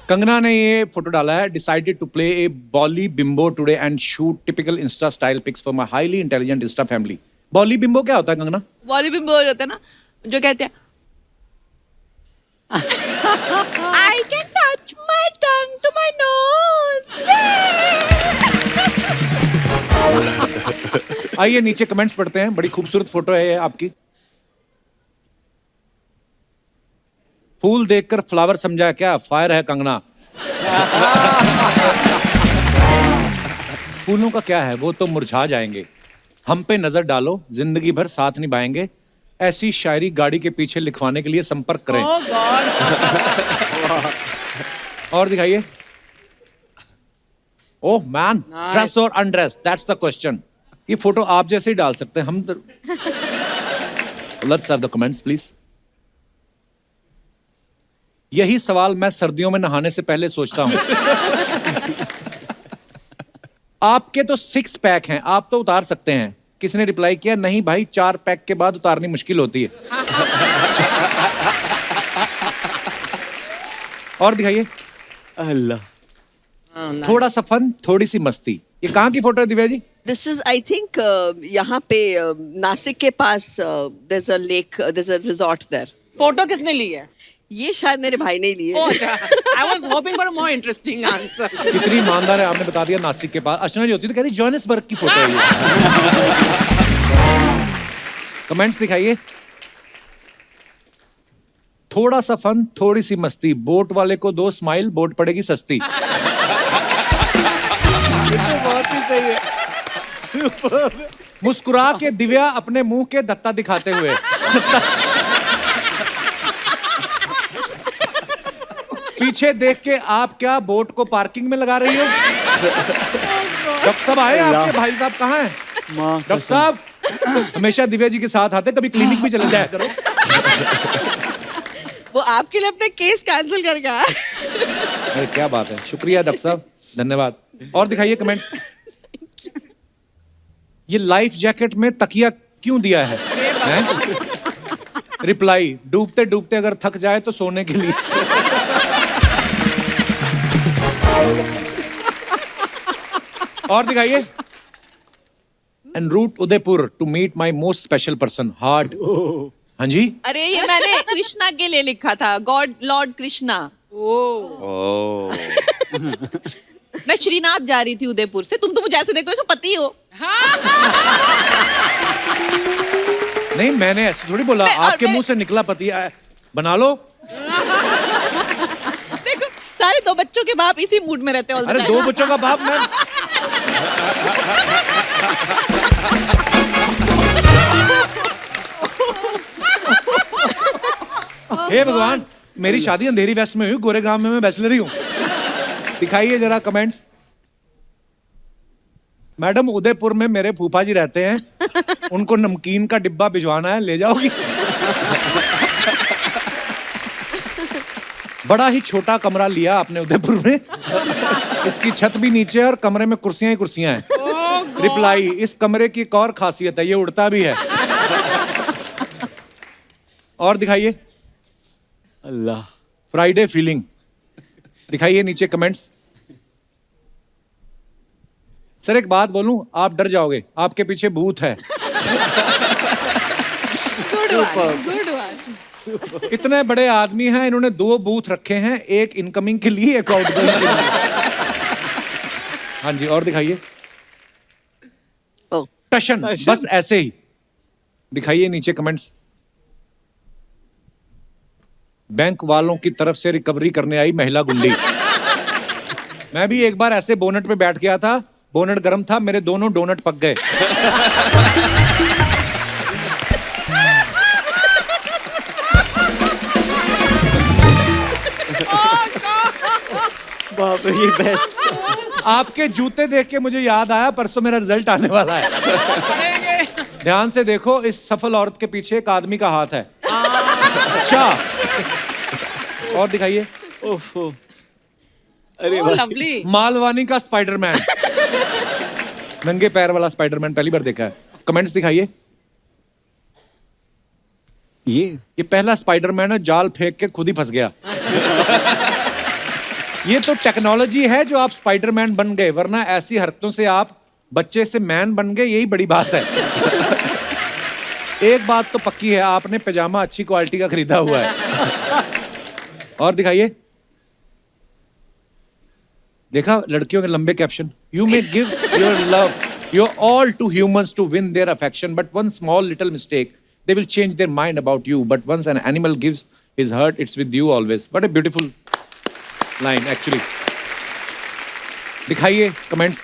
कंगना ने ये फोटो डाला है, decided to play a Bolly bimbo today and shoot typical Insta style pics for my highly intelligent Insta family. Bolly bimbo क्या होता है कंगना? बॉली bimbo होता है ना, जो कहते हैं I can touch my tongue to my nose. आइए नीचे कमेंट्स पढ़ते हैं। बड़ी खूबसूरत फोटो है ये आपकी। फूल देखकर फ्लावर समझा क्या? फायर है कंगना। फूलों का क्या है, वो तो मुरझा जाएंगे। हम पे नजर डालो, जिंदगी भर साथ निभाएंगे। ऐसी शायरी गाड़ी के पीछे लिखवाने के लिए संपर्क करें। Oh God. और दिखाइए। ओह मैन, ड्रेस और अनड्रेस, दैट्स द क्वेश्चन। ये फोटो आप जैसे ही डाल सकते हैं हम। Let's have the comments please. यही सवाल मैं सर्दियों में नहाने से पहले सोचता हूं। आपके तो 6 पैक हैं, आप तो उतार सकते हैं। किसी ने रिप्लाई किया, नहीं भाई 4 पैक के बाद उतारनी मुश्किल होती है। और दिखाइए। अल्लाह, थोड़ा सा फन, थोड़ी सी मस्ती। ये कहाँ की फोटो है Divya ji? This is I think यहाँ पे नासिक के पास there is a lake, there is a resort there. Photo किसने ली है? ये शायद मेरे भाई ने लिए। Oh, I was hoping for a more interesting answer. कितनी ईमानदार है, आपने बता दिया नासिक के पास। अर्चना जी होती तो कहती जोहानिसबर्ग की फोटो है ये। कमेंट्स दिखाइए। थोड़ा सा फन, थोड़ी सी मस्ती। बोट वाले को 2 स्माइल, बोट पड़ेगी सस्ती। बहुत ही सही है। मुस्कुरा के दिव्या अपने मुंह के दत्ता दिखाते हुए। पीछे देख के आप क्या बोट को पार्किंग में लगा रही हो? डॉक्टर साहब आए आपके भाई साहब कहाँ हैं? डॉक्टर साहब हमेशा दिव्या जी के साथ आते, कभी क्लिनिक भी चले जाया करो। वो आपके लिए अपने केस कैंसिल कर गया। अरे क्या बात है, शुक्रिया डॉक्टर साहब, धन्यवाद। और दिखाइए कमेंट्स। ये लाइफ जैकेट में तकिया क्यों दिया है? रिप्लाई, डूबते डूबते अगर थक जाए तो सोने के लिए। और दिखाइए। En route Udaipur to meet my most special person heart. हाँ जी। अरे ये मैंने कृष्णा के लिए लिखा था, गॉड लॉर्ड कृष्णा। मैं श्रीनाथ जा रही थी उदयपुर से। तुम तो मुझे ऐसे देखो जैसे पति हो। नहीं मैंने ऐसे थोड़ी बोला, आपके मुंह से निकला पति। बना लो। देखो सारे 2 बच्चों के बाप इसी मूड में रहते हैं। अरे 2 बच्चों का बाप मैं। हे भगवान, मेरी शादी अंधेरी वेस्ट में हुई, गोरेगांव में मैं बैचलर ही हूँ। दिखाइए जरा कमेंट्स। मैडम उदयपुर में मेरे फूफा जी रहते हैं, उनको नमकीन का डिब्बा भिजवाना है, ले जाओगी? बड़ा ही छोटा कमरा लिया आपने उदयपुर में। इसकी छत भी नीचे है और कमरे में कुर्सियां ही कुर्सियां हैं। रिप्लाई, इस कमरे की एक और खासियत है, ये उड़ता भी है। और दिखाइए। अल्लाह, फ्राइडे फीलिंग। दिखाइए नीचे कमेंट्स। सर एक बात बोलूं, आप डर जाओगे, आपके पीछे भूत है। इतने बड़े आदमी हैं, इन्होंने 2 बूथ रखे हैं, एक इनकमिंग के लिए, एक आउटगोइंग के लिए। हाँ जी, और दिखाइए। टशन, बस ऐसे ही। दिखाइए नीचे कमेंट्स। बैंक वालों की तरफ से रिकवरी करने आई महिला गुंडी। मैं भी एक बार ऐसे बोनट पे बैठ गया था, बोनट गर्म था, मेरे दोनों डोनट पक गए। बाप रे, ये बेस्ट। आपके जूते देख के मुझे याद आया, परसों मेरा रिजल्ट आने वाला है। ध्यान से देखो, इस सफल औरत के पीछे एक आदमी का हाथ है। अच्छा, और दिखाइए। ओफो, अरे लवली। मालवानी का स्पाइडरमैन। नंगे पैर वाला स्पाइडरमैन पहली बार देखा है। कमेंट्स दिखाइए। ये पहला स्पाइडरमैन है, जाल फेंक के खुद ही फंस गया। ये तो टेक्नोलॉजी है जो आप स्पाइडरमैन बन गए, वरना ऐसी हरकतों से आप बच्चे से मैन बन गए, यही बड़ी बात है। एक बात तो पक्की है, आपने पैजामा अच्छी क्वालिटी का खरीदा हुआ है। और दिखाइए, देखा लड़कियों के लंबे caption, you may give your love your all to humans to win their affection, but one small little mistake they will change their mind about you, but once an animal gives his heart, it's with you always. What a beautiful line actually. दिखाइए comments.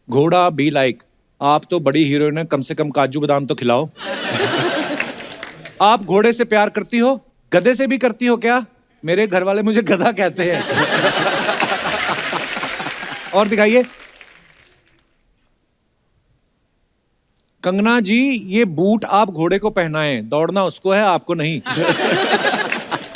घोड़ा be like, आप तो बड़ी heroine है, कम से कम काजू बादाम तो खिलाओ। आप घोड़े से प्यार करती हो, गधे से भी करती हो क्या? मेरे घर वाले मुझे गधा कहते हैं। और दिखाइए, कंगना जी ये बूट आप घोड़े को पहनाएं, दौड़ना उसको है, आपको नहीं।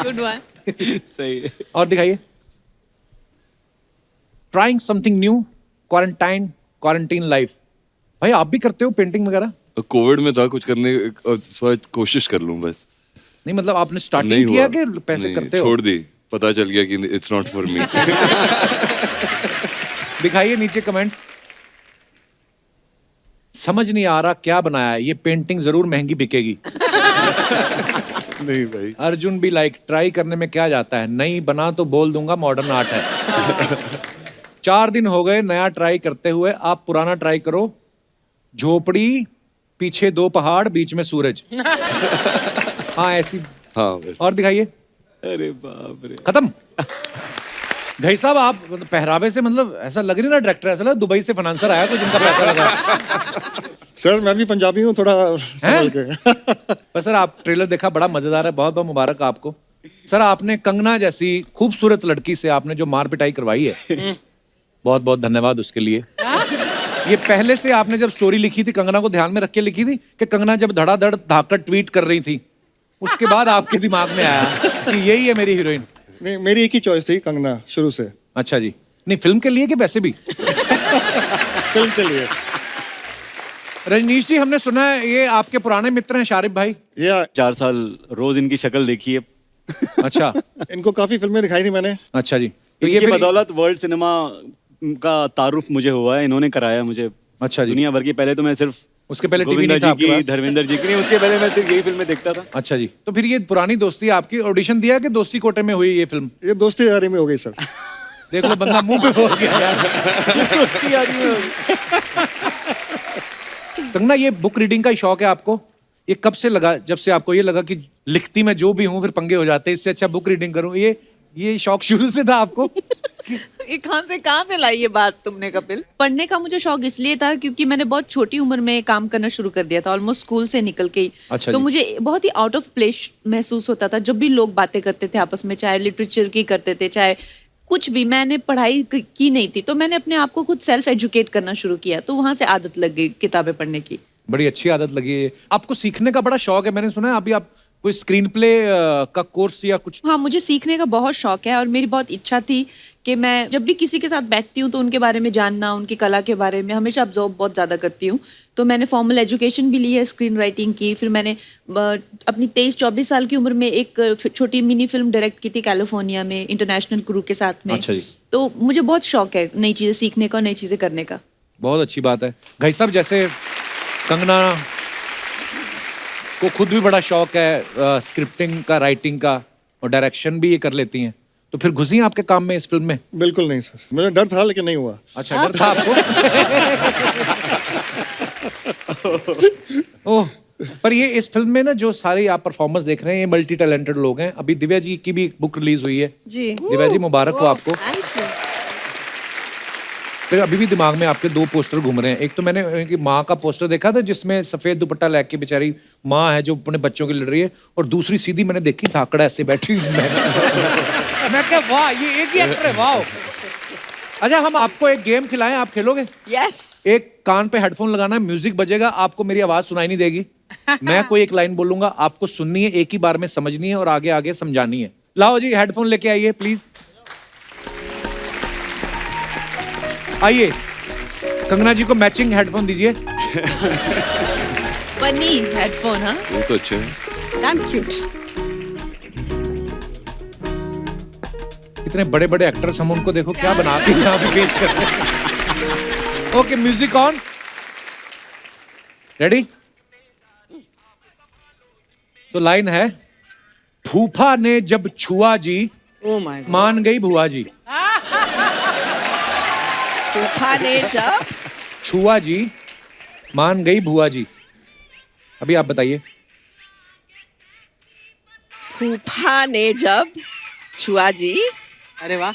Good one. सही है। और दिखाइए, trying something new, quarantine life. भाई आप भी करते हो पेंटिंग वगैरह? कोविड में था कुछ करने, कोशिश कर लूं बस। नहीं मतलब आपने नहीं स्टार्टिंग किया हुआ। कि पैसे नहीं, करते हो? छोड़ दी, पता चल गया कि इट्स नॉट फॉर मी। दिखाइए नीचे कमेंट। समझ नहीं आ रहा क्या बनाया है, ये पेंटिंग जरूर महंगी बिकेगी। नहीं भाई। अर्जुन भी लाइक, ट्राई करने में क्या जाता है, नहीं बना तो बोल दूंगा मॉडर्न आर्ट है। 4 दिन हो गए नया ट्राई करते हुए, आप पुराना ट्राई करो। झोपड़ी, पीछे 2 पहाड़, बीच में सूरज। हाँ ऐसी। हाँ बस। और दिखाइए। अरे बाप रे। खत्म। भाई साहब आप मतलब पहरावे से मतलब ऐसा लग नहीं रहा डायरेक्टर, ऐसा लगा दुबई से फाइनेंसर आया कोई जिनका पैसा लगा। सर मैं भी पंजाबी हूँ, थोड़ा संभल के। पर सर आप ट्रेलर देखा, बड़ा मजेदार है, बहुत बहुत मुबारक आपको। सर आपने कंगना जैसी खूबसूरत लड़की से आपने जो मार पिटाई करवाई है, बहुत बहुत धन्यवाद उसके लिए। ये पहले से आपने जब स्टोरी लिखी थी कंगना को ध्यान में रख के लिखी थी कि कंगना जब धड़ाधड़ धाकड़ ट्वीट कर रही थी, उसके बाद आपके दिमाग में आया कि यही है मेरी हीरोइन? नहीं, मेरी एक ही चॉइस थी कंगना शुरू से। अच्छा जी। नहीं फिल्म के लिए कि वैसे भी? फिल्म के लिए। रजनीश जी हमने सुना है ये आपके पुराने मित्र हैं शारिफ भाई। ये 4 साल रोज इनकी शक्ल देखी है। अच्छा। इनको काफी फिल्में दिखाई थी मैंने। अच्छा जी। तो इनकी फिर- बदौलत वर्ल्ड सिनेमा का तारुफ मुझे हुआ है, इन्होंने कराया मुझे। अच्छा जी। दुनिया भर की, पहले तो मैं सिर्फ उसके पहले टीवी गोविंदा नहीं था जी आपके की, पास? धर्मेंद्र जी की नहीं, उसके पहले मैं सिर्फ यही फिल्में देखता था। अच्छा जी। तो फिर ये पुरानी दोस्ती आपकी ऑडिशन दिया कि दोस्ती कोटे में हुई ये फिल्म? ये दोस्ती यारी में हो गई सर। देख लो बंदा मुंह पे बोल गया यार। दोस्ती यारी में होगी। कंगना ये बुक रीडिंग का शौक है आपको? ये कब से लगा, जब से आपको ये लगा कि लिखती मैं जो भी हूँ फिर पंगे हो जाते हैं, इससे अच्छा बुक रीडिंग करूँ, ये शौक शुरू से था आपको? ये कहाँ से लाई ये बात तुमने कपिल? पढ़ने का मुझे शौक इसलिए था क्योंकि मैंने बहुत छोटी उम्र में काम करना शुरू कर दिया था, ऑलमोस्ट स्कूल से निकल के ही। अच्छा तो जी। मुझे बहुत ही आउट ऑफ प्लेस महसूस होता था जब भी लोग बातें करते थे आपस में, चाहे लिटरेचर की करते थे चाहे कुछ भी। मैंने पढ़ाई की नहीं थी, तो मैंने अपने आप को खुद सेल्फ एजुकेट करना शुरू किया, तो वहां से आदत लग गई किताबें पढ़ने की। बड़ी अच्छी आदत लगी है। आपको सीखने का बड़ा शौक है, मैंने सुना है अभी आप कोई स्क्रीन प्ले का कोर्स या कुछ? हाँ, मुझे सीखने का बहुत शौक है और मेरी बहुत इच्छा थी कि मैं जब भी किसी के साथ बैठती हूँ तो उनके बारे में जानना, उनकी कला के बारे में हमेशा ऑब्जर्व बहुत ज़्यादा करती हूँ। तो मैंने फॉर्मल एजुकेशन भी ली है स्क्रीन राइटिंग की। फिर मैंने अपनी 23-24 साल की उम्र में एक छोटी मिनी फिल्म डायरेक्ट की थी कैलिफोर्निया में, इंटरनेशनल क्रू के साथ में। अच्छा जी। तो मुझे बहुत शौक है नई चीज़ें सीखने का और नई चीज़ें करने का। बहुत अच्छी बात है। भाई साहब जैसे कंगना को खुद भी बड़ा शौक है स्क्रिप्टिंग का, राइटिंग का, और डायरेक्शन भी ये कर लेती हैं, तो फिर घुसी आपके काम में इस फिल्म में? बिल्कुल नहीं सर, मुझे डर था लेकिन नहीं हुआ। अच्छा डर था आपको? ओह, पर ये इस फिल्म में ना जो सारे आप परफॉर्मेंस देख रहे हैं ये मल्टी टैलेंटेड लोग हैं। अभी दिव्या जी की भी एक बुक रिलीज हुई है। जी। दिव्या जी मुबारक हो आपको। Thank you. फिर अभी भी दिमाग में आपके 2 पोस्टर घूम रहे हैं। एक तो मैंने उनकी माँ का पोस्टर देखा था जिसमें सफेद दुपट्टा लेके बेचारी माँ है जो अपने बच्चों की लड़ रही है, और दूसरी सीधी मैंने देखी धाकड़ा ऐसे बैठी हुई। मैं क्या वाह, ये एक ही एक्टर है, वाह। अच्छा हम आपको एक गेम खिलाएं, आप खेलोगे? यस। एक कान पे हेडफोन लगाना है, म्यूजिक बजेगा, आपको मेरी आवाज सुनाई नहीं देगी। मैं कोई एक लाइन बोलूंगा, आपको सुननी है, एक ही बार में समझनी है और आगे आगे समझानी है। लाओ जी हेडफोन लेके आइए प्लीज। आइए कंगना जी को मैचिंग हेडफोन दीजिए। Funny headphone. हाँ, वो तो अच्छे हैं। I'm cute. इतने बड़े बड़े एक्टर्स, हम उनको देखो क्या बना के यहाँ पे पेश कर रहे हैं। Okay, music on, ready. तो लाइन है, फूफा ने जब छुआ जी, मान गई बुआ जी। फूफा ने जब छुआ जी, मान गई बुआ जी। अभी आप बताइए। फूफा ने जब छुआ जी, अरे वाह,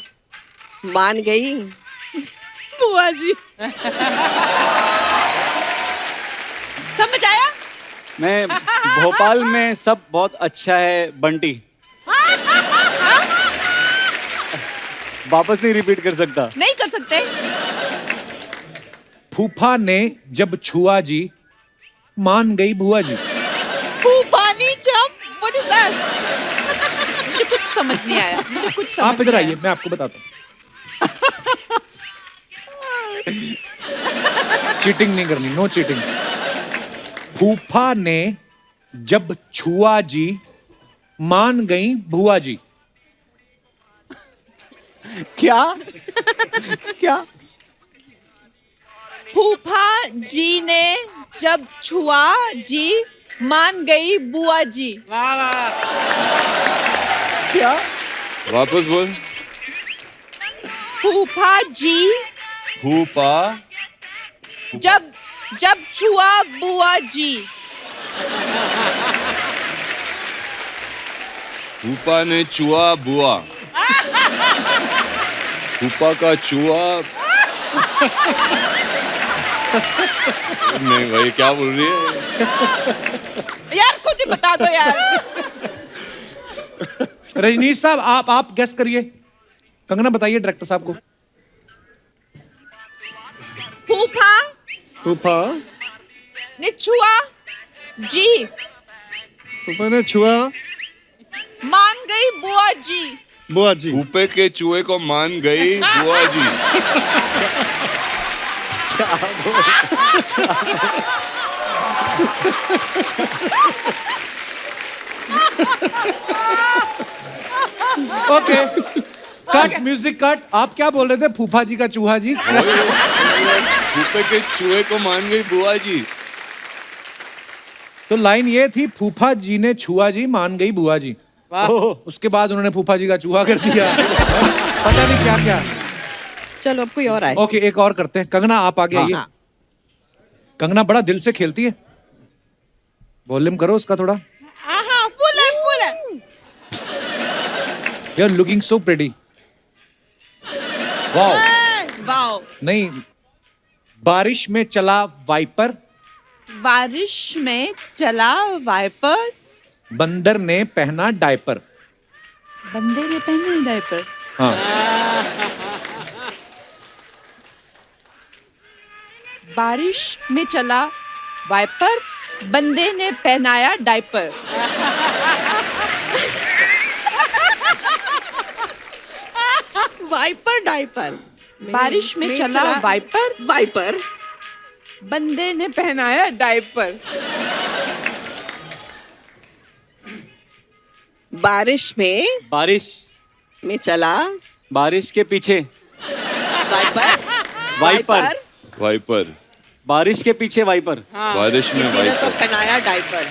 मान गई बुआ जी। समझ आया? मैं भोपाल में सब बहुत अच्छा है बंटी। वापस नहीं रिपीट कर सकता। नहीं कर सकते। फूफा ने जब छुआ जी, मान गई बुआ जी। फूफानी जब, व्हाट इज दैट? मुझे कुछ समझ नहीं आया, मुझे कुछ समझ आप इधर नहीं आइए, मैं आपको बताता हूँ। चीटिंग नहीं करनी, नो चीटिंग। फूफा ने जब छुआ जी, मान गई बुआ जी। क्या क्या? फूफा जी ने जब छुआ जी, मान गई बुआ जी। वाह वाह। क्या? वापस बोल। फूफा जी फूफा जब छुआ बुआ जी। फूफा ने चुआ बुआ। फूफा का चुआ। नहीं भाई, क्या बोल रही है? यार खुद ही बता दो यार। रजनीश साहब, आप गेस करिए। कंगना बताइए डायरेक्टर साहब को। फूफा फूफा ने छुआ जी, फूफा ने छुआ मान गई बुआ जी। बुआ जी। फूफे के चूहे को मान गई बुआ जी। Okay, cut, music cut. आप क्या बोल रहे थे? फूफा जी का चूहा जी। फूफे के चूहे को मान गई बुआ जी। तो लाइन ये थी, फूफा जी ने छुआ जी, मान गई बुआ जी। उसके बाद उन्होंने फूफा जी का चूहा कर दिया। पता नहीं क्या क्या। चलो अब कोई और आए। ओके, एक और करते हैं। कंगना आप आगे आइए। हाँ। कंगना बड़ा दिल से खेलती है, वॉल्यूम करो उसका थोड़ा। हाँ, फुल है, फुल है। You are looking so pretty. Wow. Wow. नहीं, बारिश में चला वाइपर, बारिश में चला वाइपर, बंदर ने पहना डायपर। बंदे ने पहना डायपर। हाँ, बारिश में चला वाइपर, बंदे ने पहनाया डायपर। Wiper diaper. बारिश में चला वाइपर, वाइपर। बंदे ने पहनाया डायपर। बारिश में चला बारिश के पीछे वाइपर। वाइपर। वाइपर। बारिश के पीछे वाइपर। बारिश में किसी ने तो वाइपर। पहनाया डाइपर।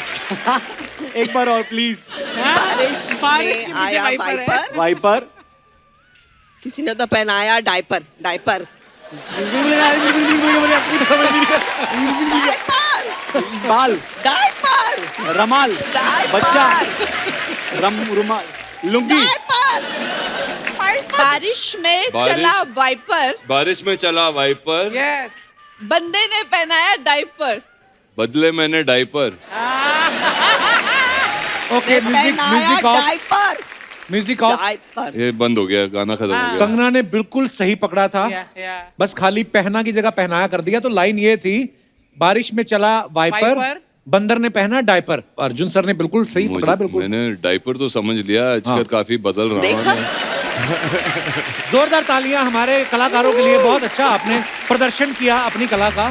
एक बार और प्लीज। बारिश बारिश के में पीछे आया वाइपर है। वाइपर। वाइपर। किसी ने तो पहनाया डाइपर। डाइपर। बाल। डाइपर। रमाल। डाइपर। बच्चा। रुमाल। लुंगी। बारिश में चला वाइपर, बारिश में चला वाइपर, यस। बंदे ने पहनाया डायपर। बदले मैंने डाइपर। ओके, म्यूजिक पहनाया of, diaper. Music of. Diaper. ये बंद हो गया, गाना खत्म हो गया। कंगना ने बिल्कुल सही पकड़ा था, या बस खाली पहना की जगह पहनाया कर दिया। तो लाइन ये थी, बारिश में चला वाइपर, वाइपर। बंदर ने पहना डायपर। अर्जुन सर ने बिल्कुल सही पकड़ा, बिल्कुल। मैंने डाइपर तो समझ लिया, आजकल हाँ। काफी बदल रहा देखा? हूँ। जोरदार तालियां हमारे कलाकारों के लिए। बहुत अच्छा आपने प्रदर्शन किया अपनी कला का।